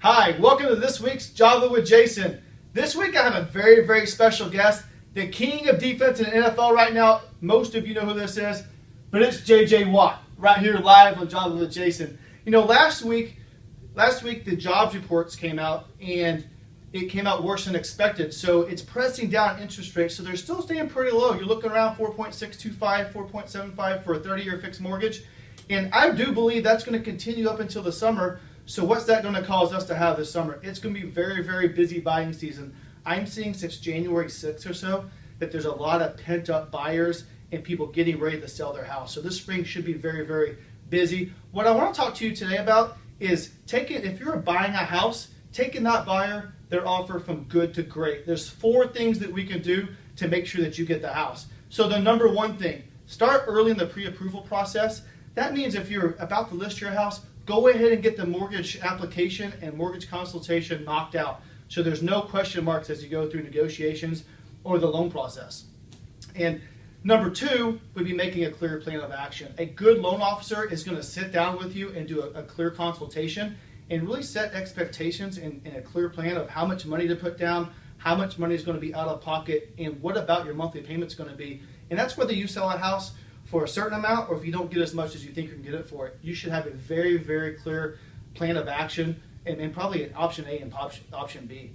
Hi, welcome to this week's Java with Jason. This week I have a very, very special guest, the king of defense in the NFL right now. Most of you know who this is, but it's J.J. Watt, right here live on Java with Jason. You know, last week the jobs reports came out, and it came out worse than expected. So it's pressing down interest rates, so they're still staying pretty low. You're looking around 4.625, 4.75 for a 30-year fixed mortgage. And I do believe that's going to continue up until the summer. So what's that going to cause us to have this summer? It's going to be very, very busy buying season. I'm seeing since January 6th or so that there's a lot of pent-up buyers and people getting ready to sell their house. So this spring should be very, very busy. What I want to talk to you today about is if you're buying a house, taking that buyer, their offer from good to great. There's 4 things that we can do to make sure that you get the house. So the number one thing, start early in the pre-approval process. That means if you're about to list your house, go ahead and get the mortgage application and mortgage consultation knocked out, so there's no question marks as you go through negotiations or the loan process. And number 2 would be making a clear plan of action. A good loan officer is going to sit down with you and do a clear consultation and really set expectations and a clear plan of how much money to put down, how much money is going to be out of pocket, and what about your monthly payments going to be. And that's whether you sell a house for a certain amount, or if you don't get as much as you think you can get it for it. You should have a very, very clear plan of action, and probably an option A and option B.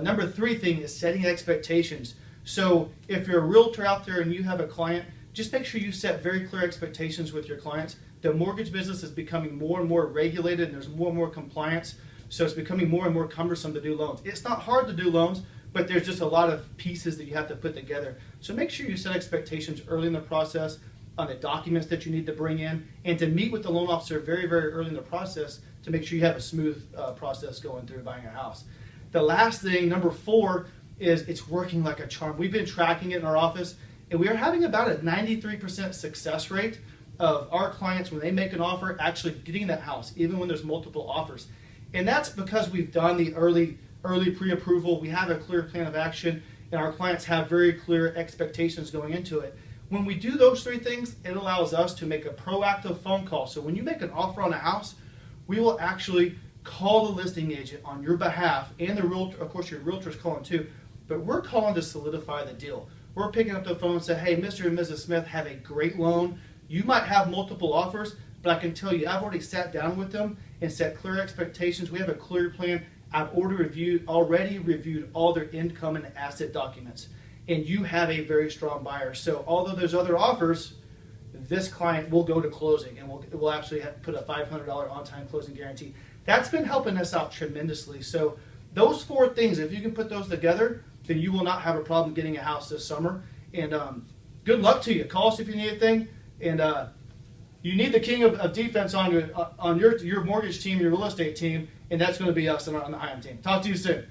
Number 3 thing is setting expectations. So if you're a realtor out there and you have a client, just make sure you set very clear expectations with your clients. The mortgage business is becoming more and more regulated, and there's more and more compliance, so it's becoming more and more cumbersome to do loans. It's not hard to do loans, but there's just a lot of pieces that you have to put together. So make sure you set expectations early in the process on the documents that you need to bring in, and to meet with the loan officer very, very early in the process to make sure you have a smooth process going through buying a house. The last thing, number 4, is it's working like a charm. We've been tracking it in our office, and we are having about a 93% success rate of our clients when they make an offer actually getting that house, even when there's multiple offers. And that's because we've done the early pre-approval. We have a clear plan of action, and our clients have very clear expectations going into it. When we do those 3 things, it allows us to make a proactive phone call. So when you make an offer on a house, we will actually call the listing agent on your behalf, and the realtor, of course your realtor's calling too, but we're calling to solidify the deal. We're picking up the phone and say, hey, Mr. and Mrs. Smith have a great loan. You might have multiple offers, but I can tell you I've already sat down with them and set clear expectations. We have a clear plan. I've already reviewed all their income and asset documents. And you have a very strong buyer. So although there's other offers, this client will go to closing, and we'll actually put a $500 on-time closing guarantee. That's been helping us out tremendously. So those 4 things, if you can put those together, then you will not have a problem getting a house this summer. And good luck to you. Call us if you need anything. And you need the king of defense on your mortgage team, your real estate team, and that's going to be us on the HIAM team. Talk to you soon.